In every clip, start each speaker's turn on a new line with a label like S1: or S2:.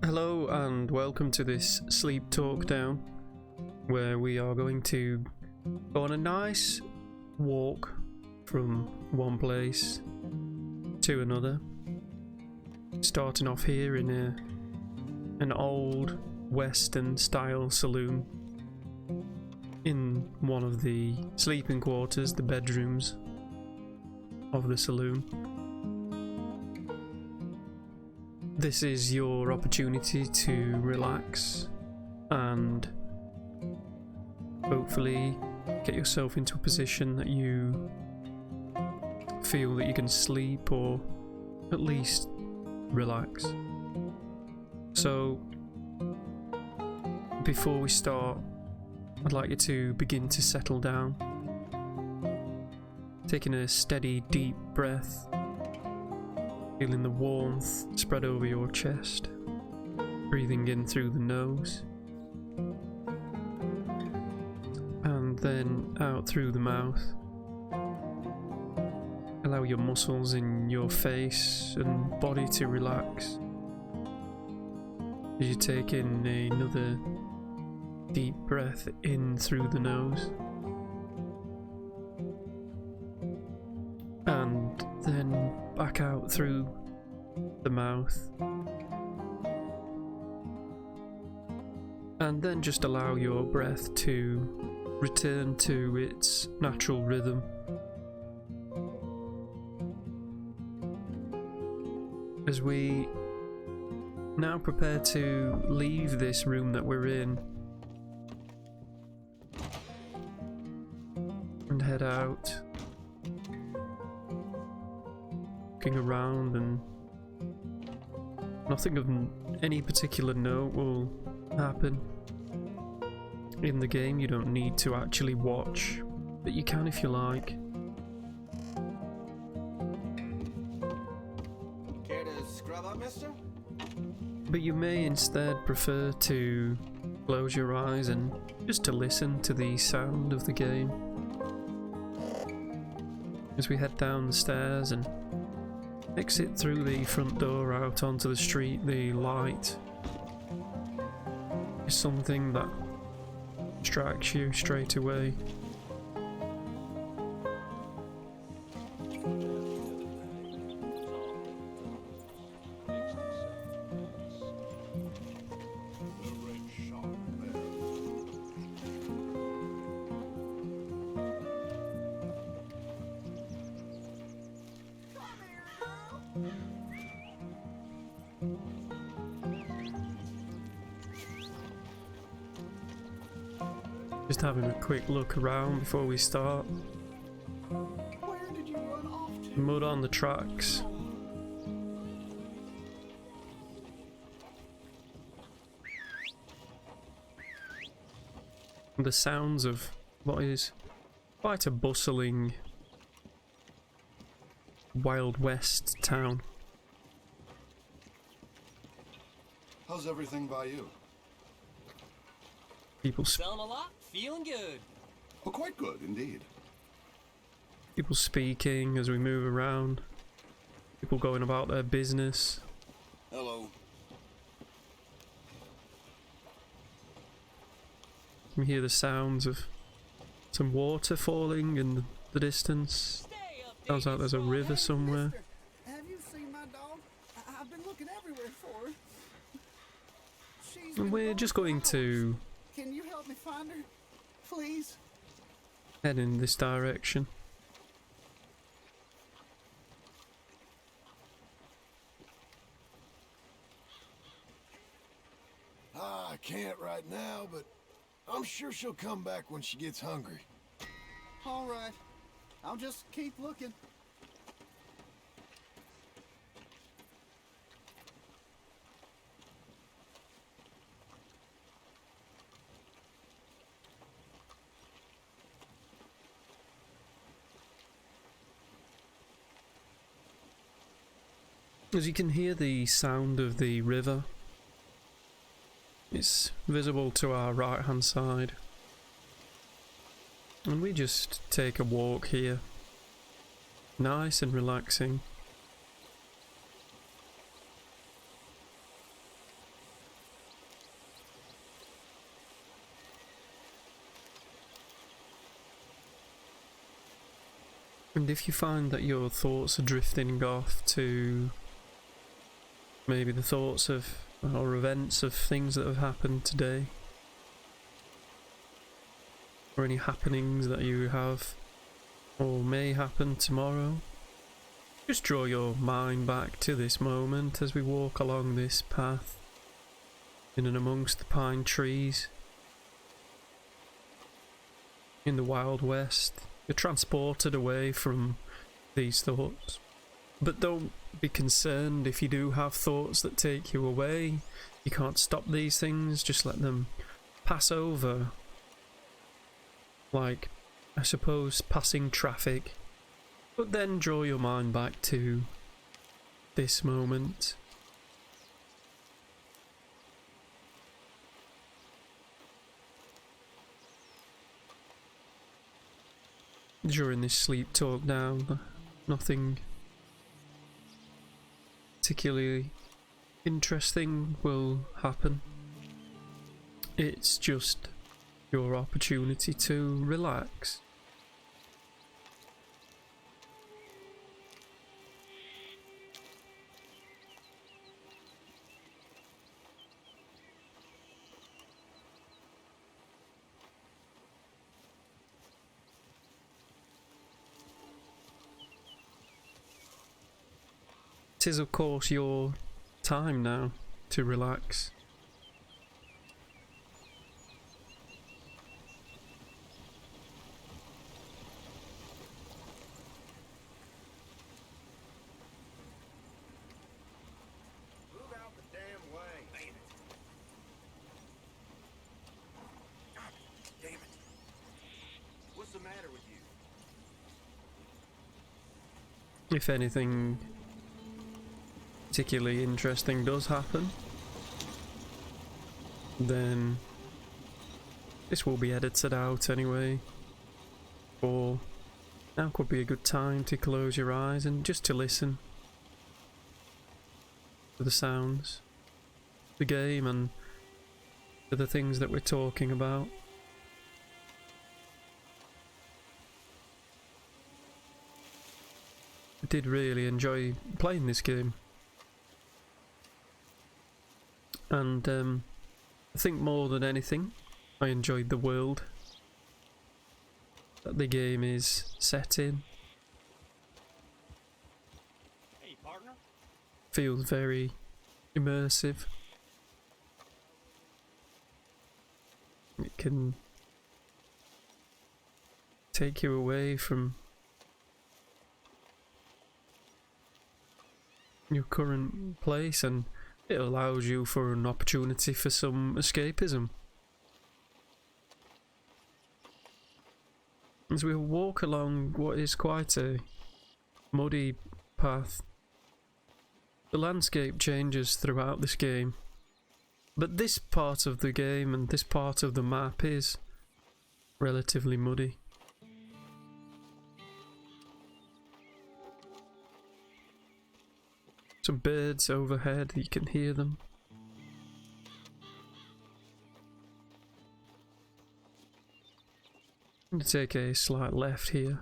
S1: Hello and welcome to this sleep talk down, where we are going to go on a nice walk from one place to another, starting off here in an old western style saloon in one of the sleeping quarters, the bedrooms of the saloon. This is your opportunity to relax and hopefully get yourself into a position that you feel that you can sleep or at least relax. So before we start, I'd like you to begin to settle down, taking a steady deep breath, feeling the warmth spread over your chest, breathing in through the nose and then out through the mouth. Allow your muscles in your face and body to relax as you take in another deep breath in through the nose and then back out through the mouth, and then just allow your breath to return to its natural rhythm. As we now prepare to leave this room that we're in and head out, looking around, and nothing of any particular note will happen in the game. You don't need to actually watch, but you can if you like.
S2: Care to scrub up, mister?
S1: But you may instead prefer to close your eyes and just to listen to the sound of the game. As we head down the stairs and exit through the front door out onto the street, the light is something that distracts you straight away. Just having a quick look around before we start.
S2: Where did you run off to?
S1: Mud on the tracks. The sounds of what is quite a bustling Wild West town.
S2: How's everything by you?
S1: People
S3: Selling a lot, feeling good.
S2: Oh, quite good indeed.
S1: People speaking as we move around. People going about their business.
S2: Hello.
S1: You can hear the sounds of some water falling in the distance. Sounds like there's a river somewhere.
S4: Mister, have you seen my dog? I've been looking everywhere for her. She's
S1: And
S4: been
S1: we're
S4: gone
S1: just
S4: for
S1: going
S4: hours.
S1: to
S4: Can you help me find her, please?
S1: head in this direction.
S2: I can't right now, but I'm sure she'll come back when she gets hungry.
S4: All right, I'll just keep looking.
S1: As you can hear the sound of the river, it's visible to our right hand side. And we just take a walk here. Nice and relaxing. And if you find that your thoughts are drifting off to maybe the thoughts of or events of things that have happened today, or any happenings that you have or may happen tomorrow, just draw your mind back to this moment as we walk along this path in and amongst the pine trees in the Wild West. You're transported away from these thoughts, but don't be concerned if you do have thoughts that take you away. You can't stop these things, just let them pass over, like, I suppose, passing traffic. But then draw your mind back to this moment. During this sleep talk now, nothing particularly interesting will happen. It's just your opportunity to relax. It is, of course, your time now to relax.
S2: Move out the damn way. Damn it. God damn it. What's the matter with you?
S1: If anything particularly interesting does happen, then this will be edited out anyway. Or now could be a good time to close your eyes and just to listen to the sounds, the game, and to the things that we're talking about. I did really enjoy playing this game. And I think more than anything, I enjoyed the world that the game is set in.
S3: Hey, partner.
S1: Feels very immersive. It can take you away from your current place, and it allows you for an opportunity for some escapism. As we walk along what is quite a muddy path, the landscape changes throughout this game, but this part of the game and this part of the map is relatively muddy. Some birds overhead, you can hear them. I'm going to take a slight left here.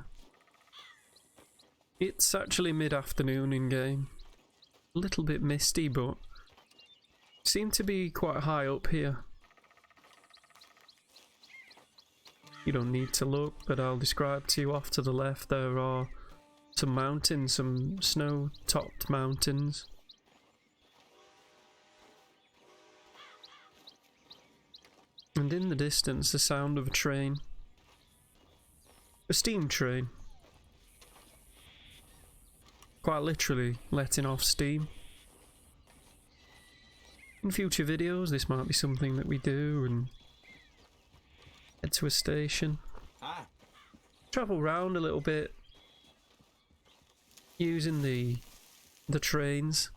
S1: It's actually mid-afternoon in game. A little bit misty, but seem to be quite high up here. You don't need to look, but I'll describe to you. Off to the left there are some mountains, some snow-topped mountains. And in the distance, the sound of a train. A steam train. Quite literally letting off steam. In future videos, this might be something that we do, and head to a station.
S3: Hi.
S1: Travel round a little bit using the trains.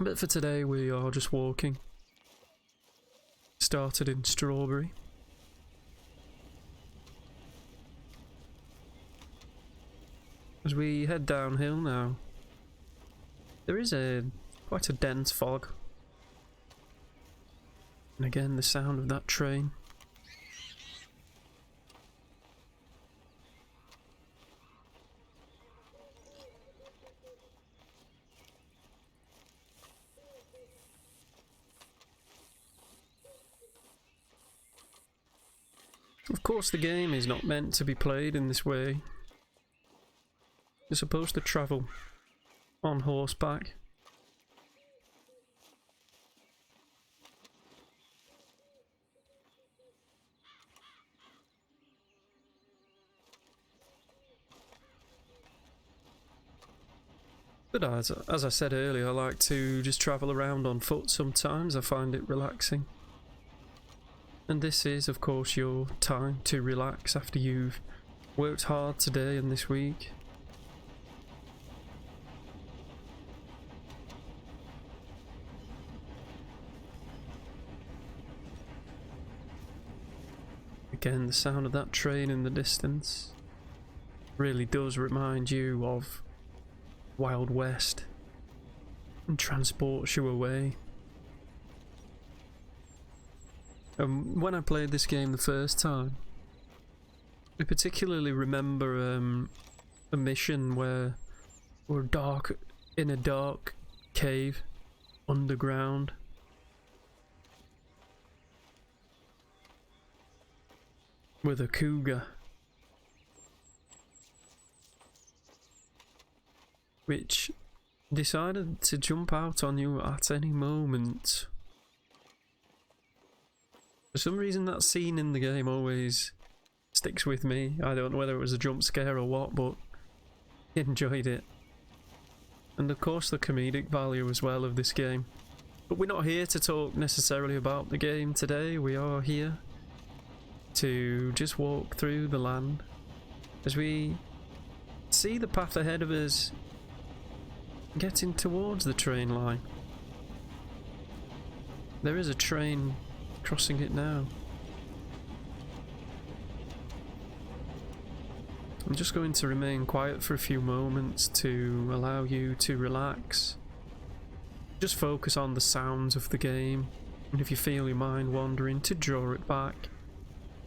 S1: But for today we are just walking. Started in Strawberry. As we head downhill now, there is quite a dense fog. And again, the sound of that train. Of course, the game is not meant to be played in this way. You're supposed to travel on horseback. But as I said earlier, I like to just travel around on foot sometimes. I find it relaxing. And this is, of course, your time to relax after you've worked hard today and this week. Again, the sound of that train in the distance really does remind you of Wild West and transports you away. When I played this game the first time, I particularly remember a mission where we're in a dark cave underground. With a cougar, which decided to jump out on you at any moment. For some reason, that scene in the game always sticks with me. I don't know whether it was a jump scare or what, but I enjoyed it. And of course the comedic value as well of this game. But we're not here to talk necessarily about the game today. We are here to just walk through the land as we see the path ahead of us getting towards the train line. There is a train crossing it now. I'm just going to remain quiet for a few moments to allow you to relax. Just focus on the sounds of the game, and if you feel your mind wandering, to draw it back.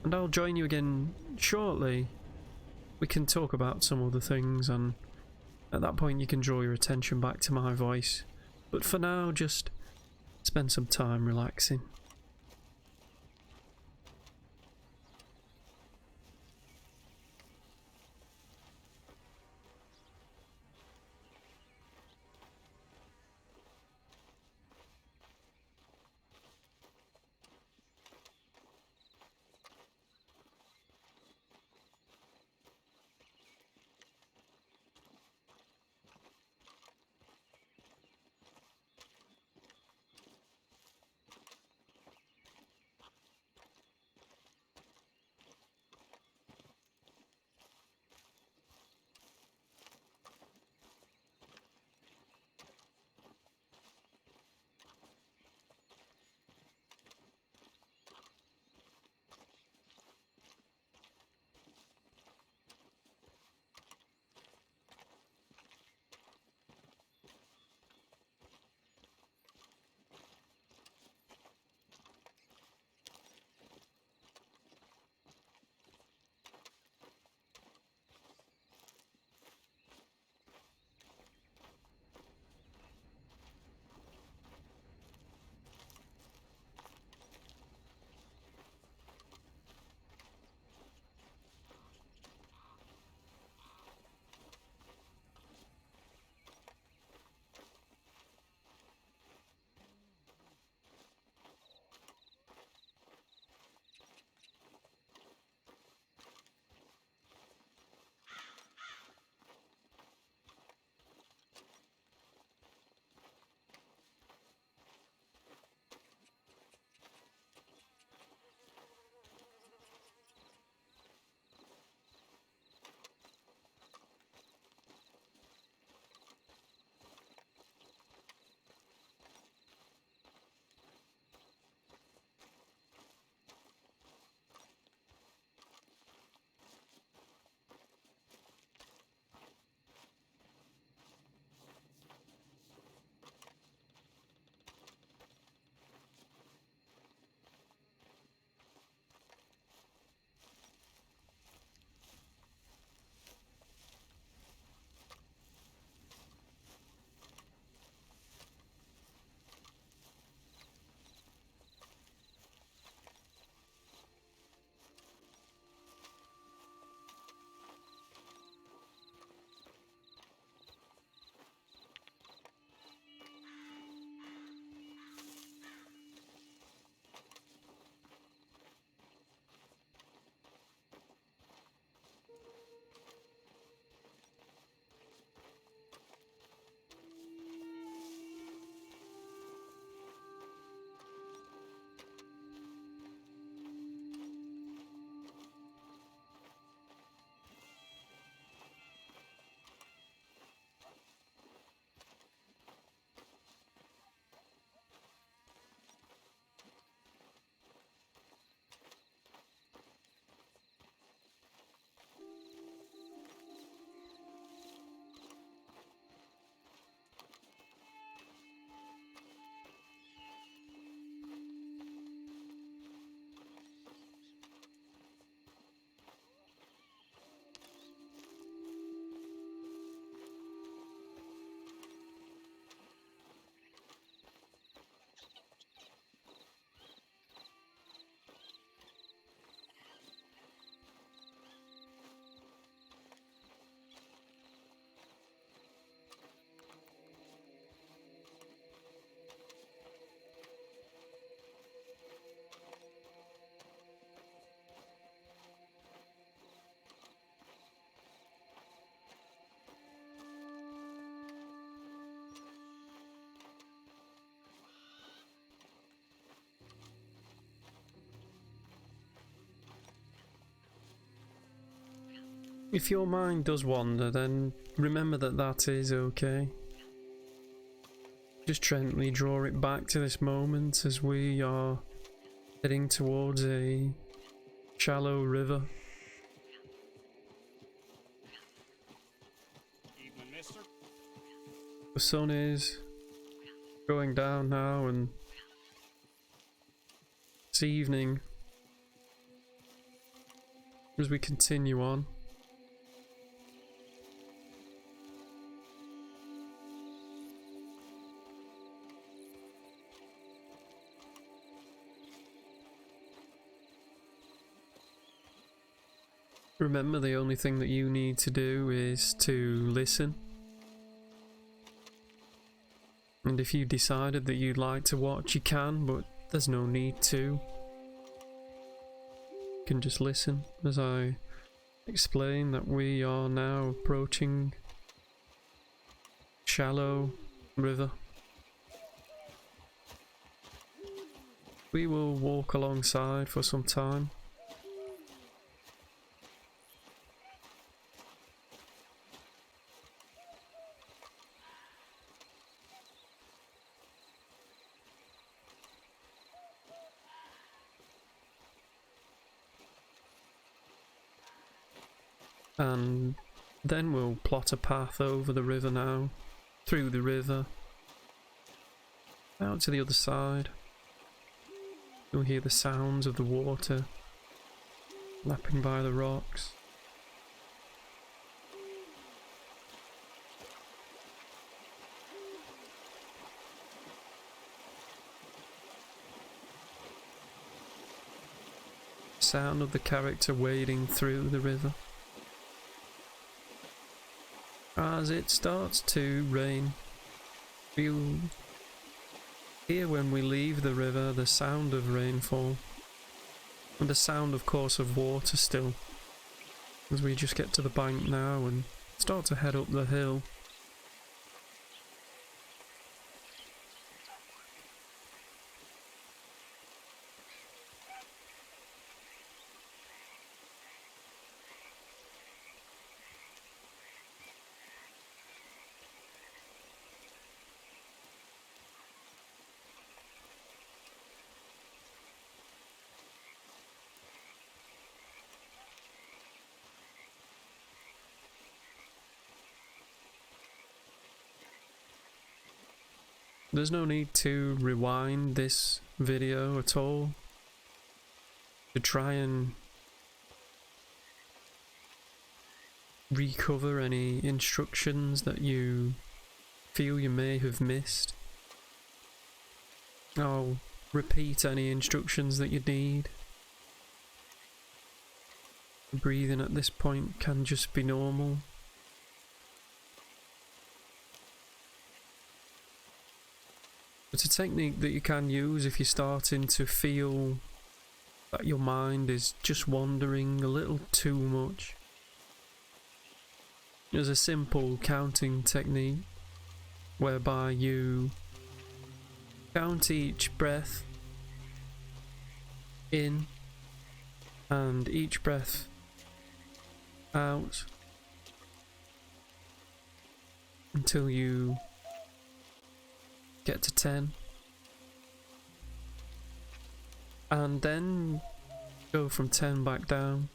S1: And I'll join you again shortly. We can talk about some other things, and at that point you can draw your attention back to my voice. But for now, just spend some time relaxing. if your mind does wander, then remember that that is okay. Just gently draw it back to this moment as we are heading towards a shallow river.
S3: Evening, mister.
S1: The sun is going down now, and it's evening as we continue on. Remember, the only thing that you need to do is to listen. And if you decided that you'd like to watch, you can, but there's no need to. You can just listen as I explain that we are now approaching shallow river. We will walk alongside for some time. And then we'll plot a path over the river now, through the river, out to the other side. You'll hear the sounds of the water lapping by the rocks. Sound of the character wading through the river. As it starts to rain, you'll hear when we leave the river the sound of rainfall, and the sound, of course, of water still, as we just get to the bank now and start to head up the hill. There's no need to rewind this video at all to try and recover any instructions that you feel you may have missed. I'll repeat any instructions that you need. Breathing at this point can just be normal. It's a technique that you can use if you're starting to feel that your mind is just wandering a little too much. There's a simple counting technique whereby you count each breath in and each breath out until you get to 10, and then go from 10 back down.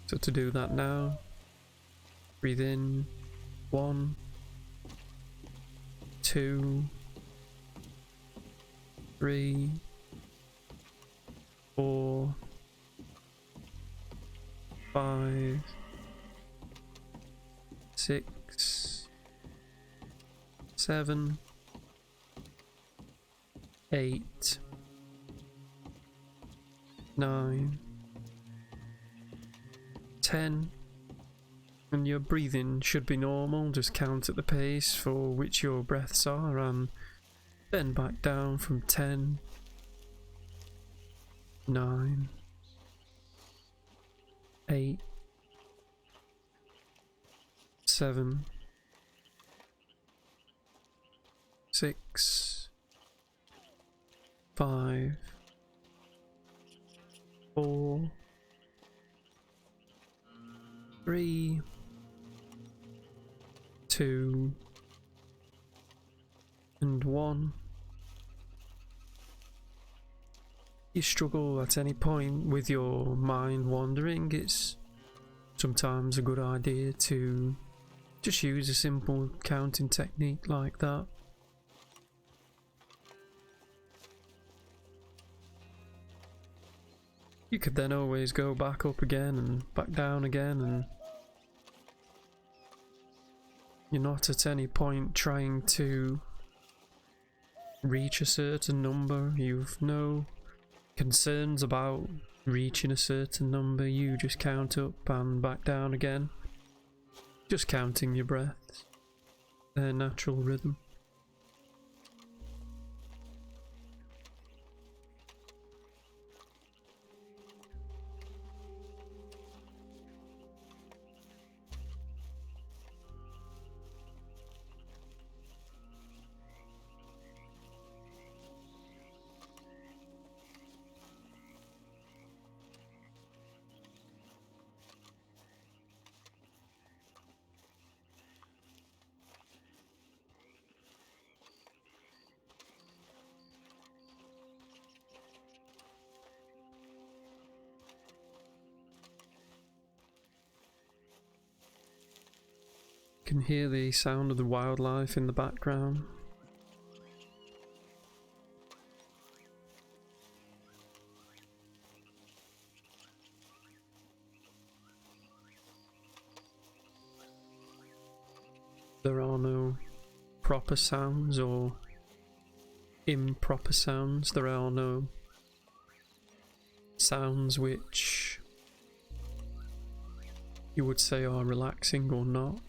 S1: So to do that now, breathe in 1, 2, 3, 4, 5, 6, 7, 8, 9, 10, and your breathing should be normal. Just count at the pace for which your breaths are and then back down from 10, 9, 8, 7, 6, 5, 4, 3, 2, and 1. You struggle at any point with your mind wandering, it's sometimes a good idea to just use a simple counting technique like that. You could then always go back up again and back down again, and you're not at any point trying to reach a certain number. You've no concerns about reaching a certain number. You just count up and back down again, just counting your breaths, their natural rhythm. You can hear the sound of the wildlife in the background. There are no proper sounds or improper sounds. There are no sounds which you would say are relaxing or not.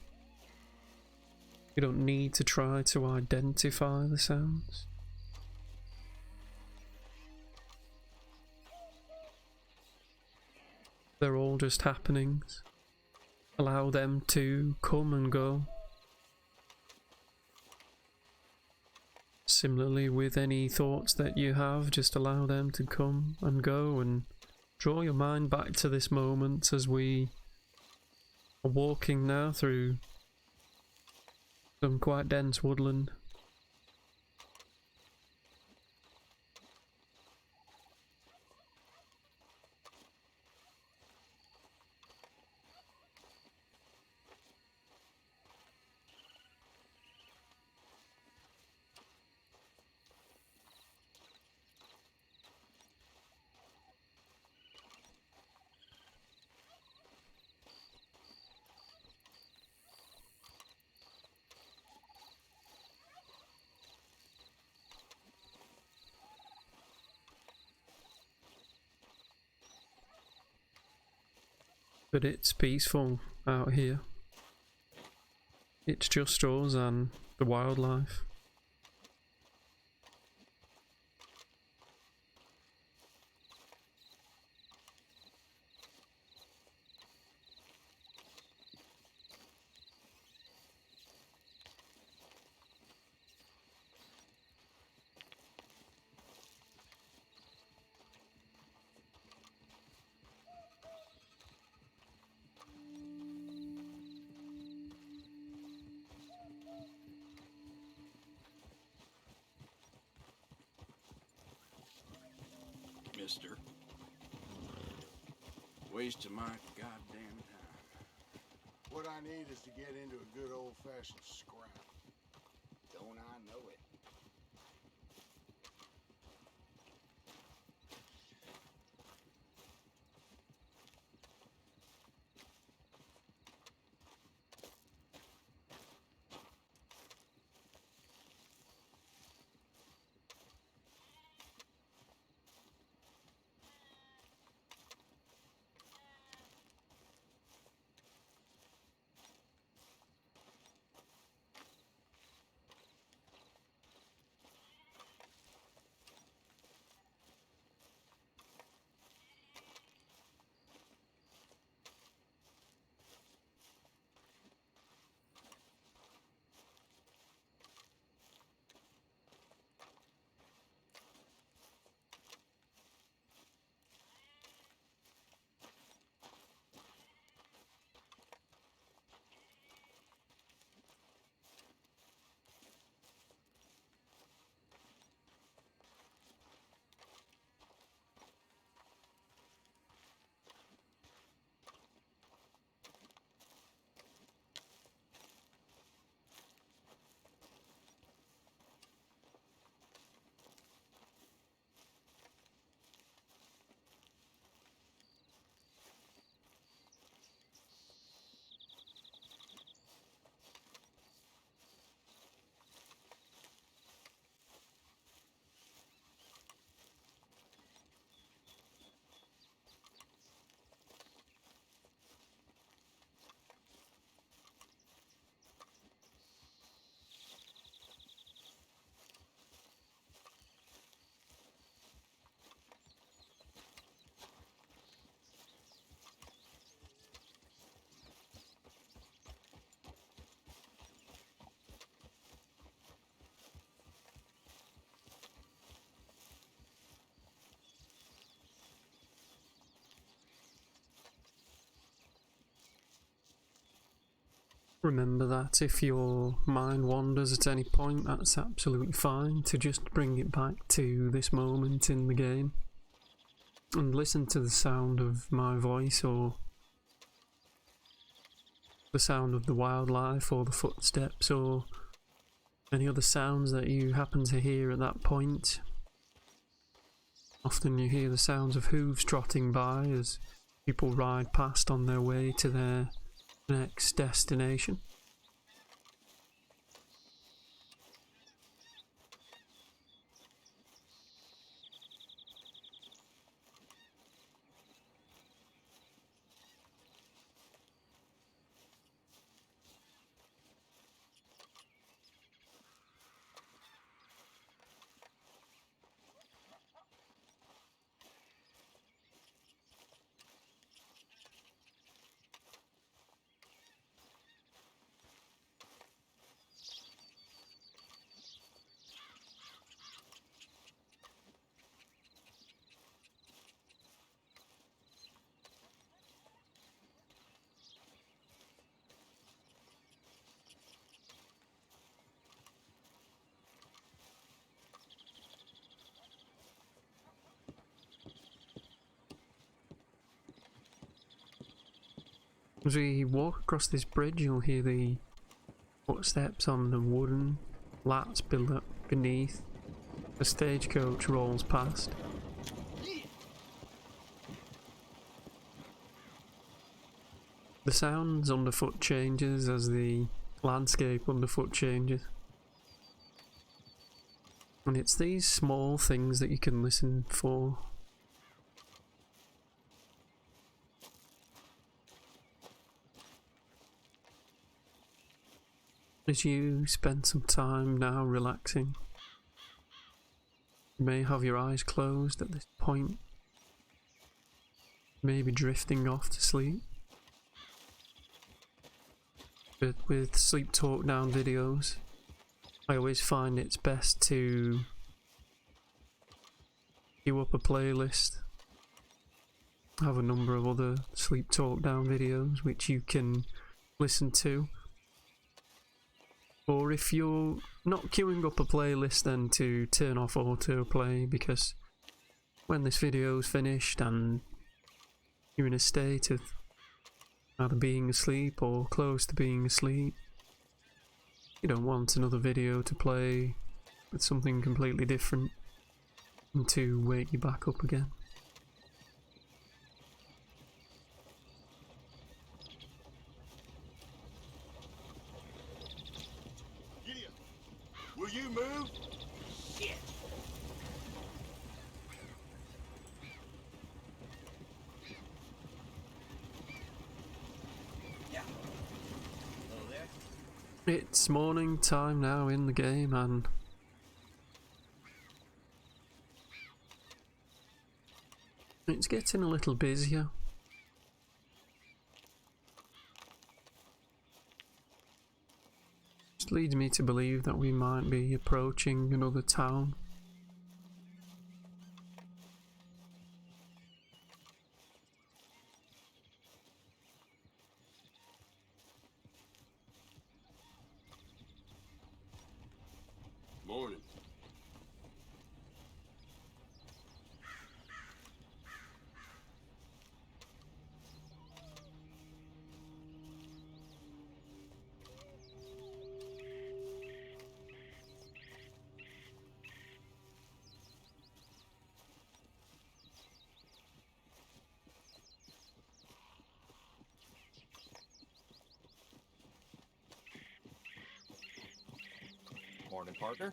S1: You don't need to try to identify the sounds. They're all just happenings. Allow them to come and go. Similarly with any thoughts that you have, just allow them to come and go, and draw your mind back to this moment as we are walking now through some quite dense woodland. But it's peaceful out here. It's just us and the wildlife.
S5: Mister. Wasting my goddamn time.
S2: What I need is to get into a good old-fashioned scrap.
S5: Don't I know it?
S1: remember that if your mind wanders at any point, that's absolutely fine, to just bring it back to this moment in the game and listen to the sound of my voice or the sound of the wildlife or the footsteps or any other sounds that you happen to hear at that point. Often you hear the sounds of hooves trotting by as people ride past on their way to their next destination. As we walk across this bridge, you'll hear the footsteps on the wooden lats beneath. The stagecoach rolls past. The sounds underfoot changes as the landscape underfoot changes. And it's these small things that you can listen for. As you spend some time now relaxing, you may have your eyes closed at this point, maybe drifting off to sleep. But with sleep talk down videos, I always find it's best to queue up a playlist. I have a number of other sleep talk down videos which you can listen to. Or if you're not queuing up a playlist, then to turn off autoplay, because when this video is finished and you're in a state of either being asleep or close to being asleep, you don't want another video to play with something completely different and to wake you back up again.
S2: Will you move?
S3: Shit! Yeah. Hello there.
S1: It's morning time now in the game, and it's getting a little busier. Which leads me to believe that we might be approaching another town.
S2: Morning.
S3: Morning, partner.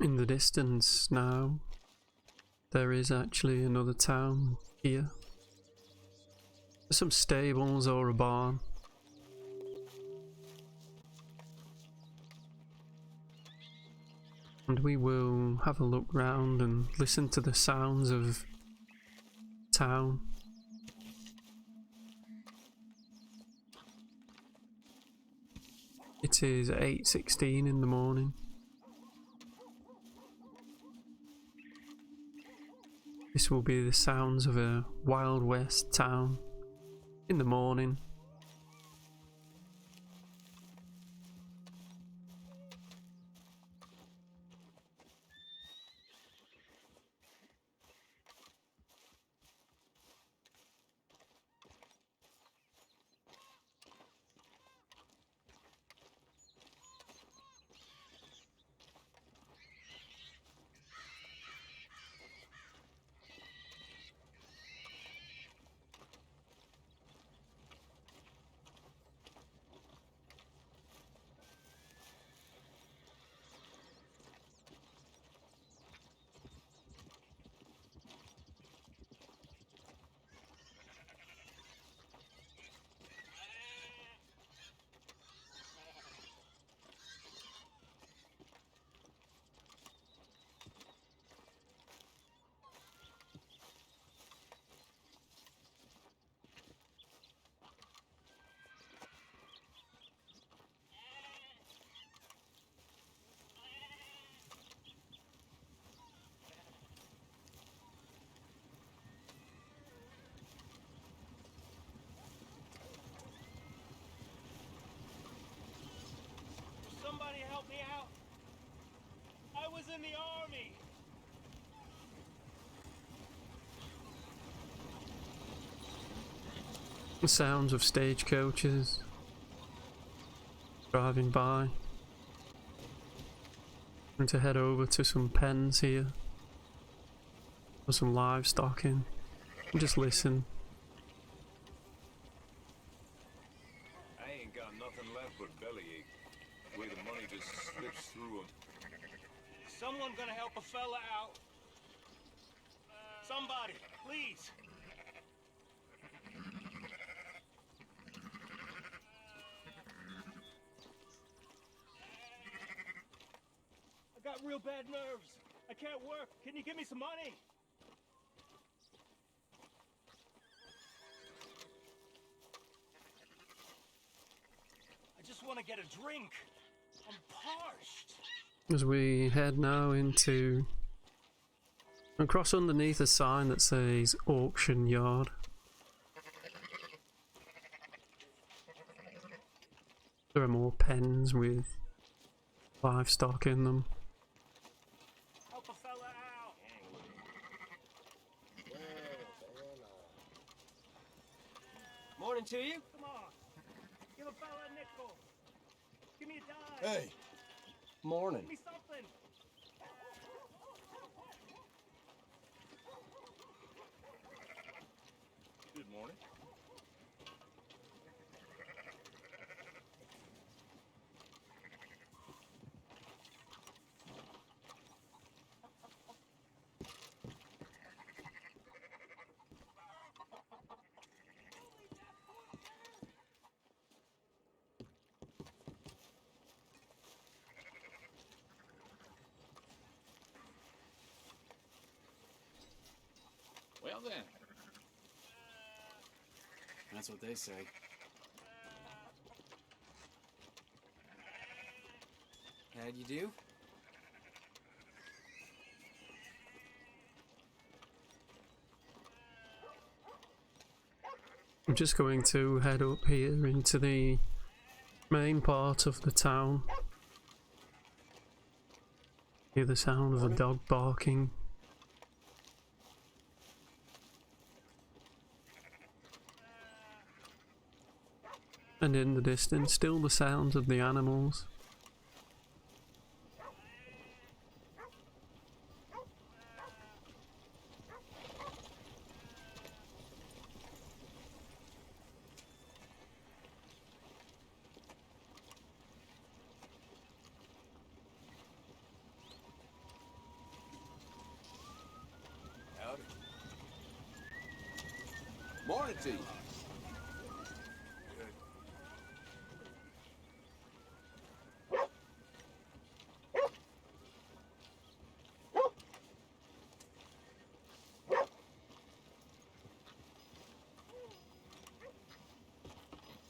S1: In the distance now, there is actually another town here. There's some stables or a barn. And we will have a look round and listen to the sounds of town. It is 8:16 in the morning. This will be the sounds of a Wild West town in the morning.
S3: Somebody help me out. I was in the army.
S1: The sounds of stagecoaches driving by. I'm going to head over to some pens here for some livestock in and just listen.
S6: I ain't got nothing left but bellyache. The way the money just slips through them.
S3: Someone gonna help a fella out. Somebody, please. I got real bad nerves. I can't work. Can you give me some money? I just want to get a drink. I'm parched.
S1: As we head now into across underneath a sign that says auction yard. There are more pens with livestock in them.
S3: Help a fella out. Morning to you. Come on. Give a fella a nickel. Give me a dime.
S2: Hey,
S3: Morning. Give me something.
S6: Good morning.
S5: Well then. That's what they say. How'd you do?
S1: I'm just going to head up here into the main part of the town. Hear the sound of a dog barking. And in the distance, still the sounds of the animals.
S7: Morning to you.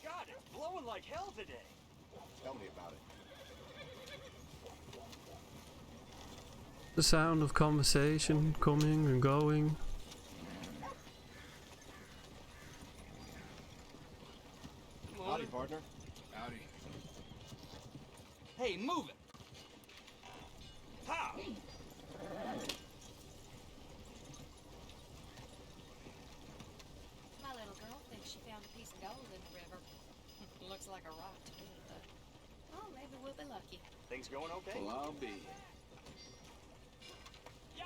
S3: God, it's blowing like hell today.
S7: Tell me about it.
S1: The sound of conversation coming and going.
S7: Howdy, partner. Howdy.
S5: Hey, move it!
S3: Ha!
S8: My little girl thinks she found a piece of gold in the river. Looks like a rock to me, but oh, maybe we'll be lucky.
S3: Things going okay?
S7: Well, I'll be.
S3: Yeah.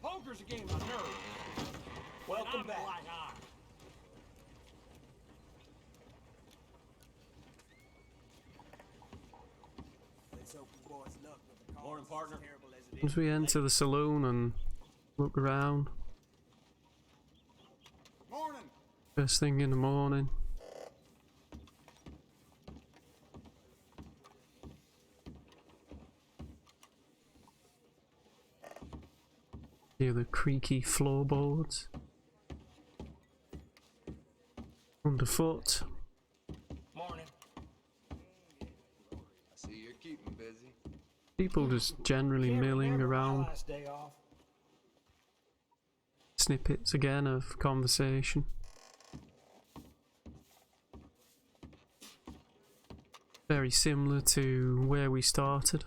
S3: Poker's a game of nerves. Welcome back.
S4: Let's hope the boys' luck with the
S3: Morning,
S4: cards
S3: partner.
S4: is as terrible as it
S1: Once
S4: is.
S1: we enter the saloon and look around,
S7: Morning.
S1: first thing in the morning. Hear the creaky floorboards underfoot.
S3: Morning.
S7: I see you're keeping busy.
S1: People just generally milling around.
S3: Last day off.
S1: Snippets again of conversation. Very similar to where we started.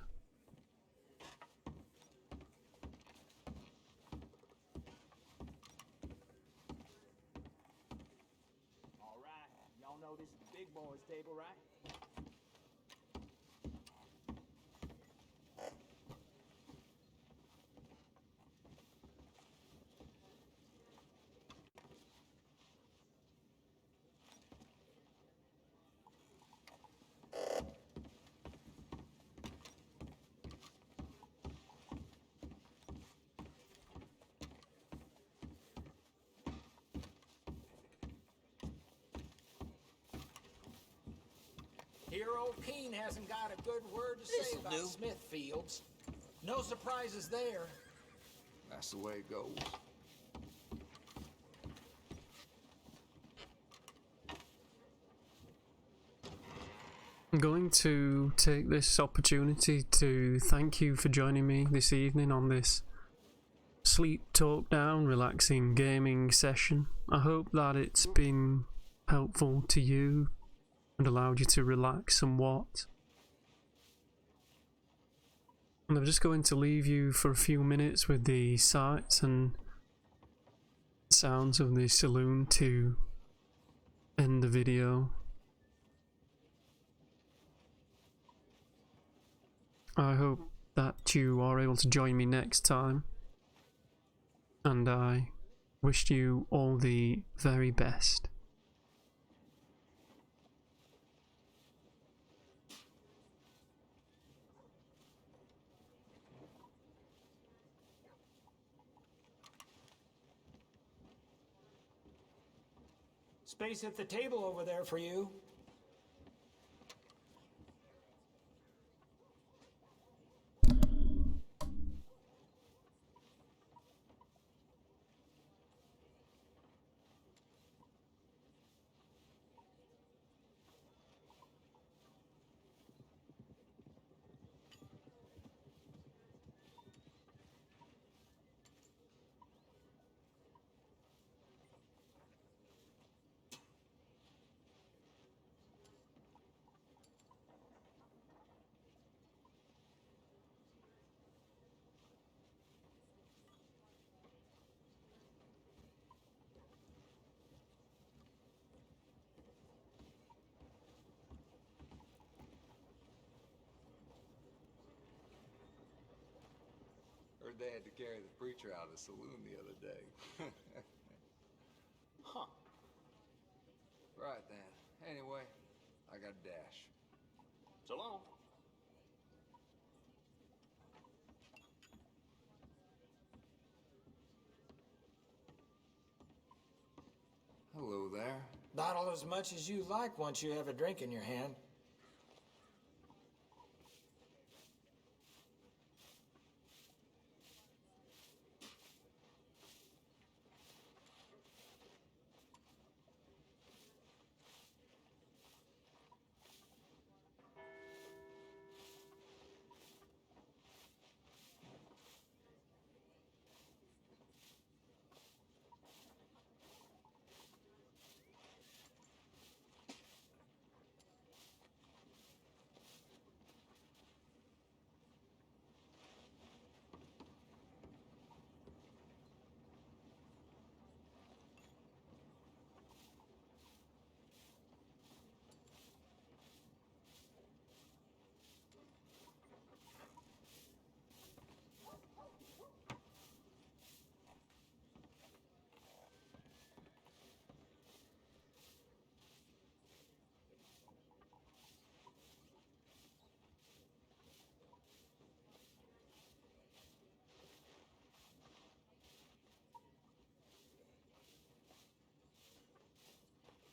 S3: All right. Y'all know this is the big boys' table, right?
S9: Here old Keen hasn't got a good word to say about Smithfields. No surprises there.
S7: That's the way it goes.
S1: I'm going to take this opportunity to thank you for joining me this evening on this sleep talk down relaxing gaming session. I hope that it's been helpful to you and allowed you to relax somewhat. And I'm just going to leave you for a few minutes with the sights and sounds of the saloon to end the video. I hope that you are able to join me next time, and I wish you all the very best.
S9: Space at the table over there for you.
S7: Heard they had to carry the preacher out of the saloon the other day.
S9: Huh.
S7: Right then. Anyway, got a dash.
S3: So long.
S7: Hello there.
S9: Bottle as much as you like once you have a drink in your hand.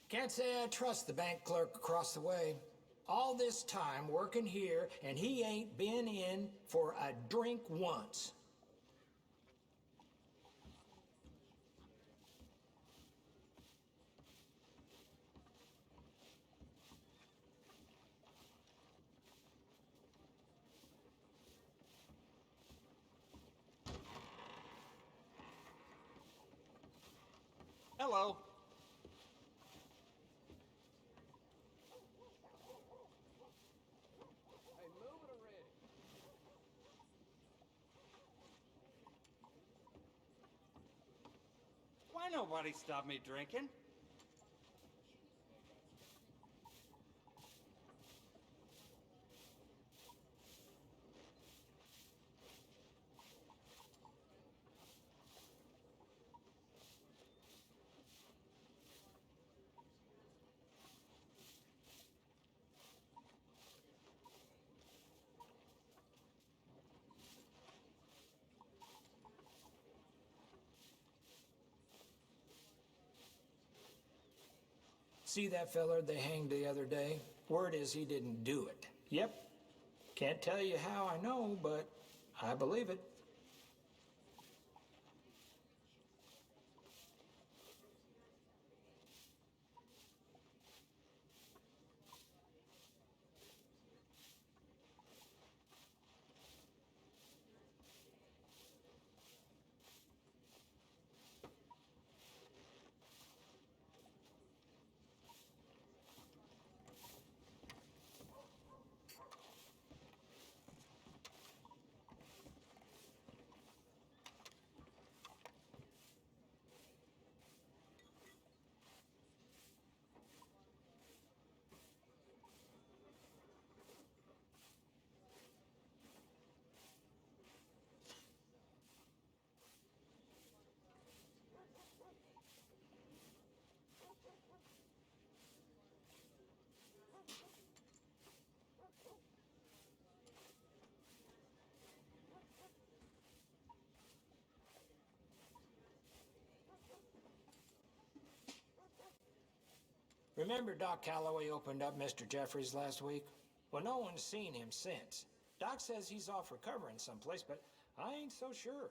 S9: Can't say I trust the bank clerk across the way. All this time working here, and he ain't been in for a drink once.
S3: Hello. Hey, move it already. Why nobody stop me drinking?
S9: See that feller they hanged the other day? Word is he didn't do it. Yep. Can't tell you how I know, but I believe it. Remember Doc Calloway opened up Mr. Jeffries last week? Well, no one's seen him since. Doc says he's off recovering someplace, but I ain't so sure.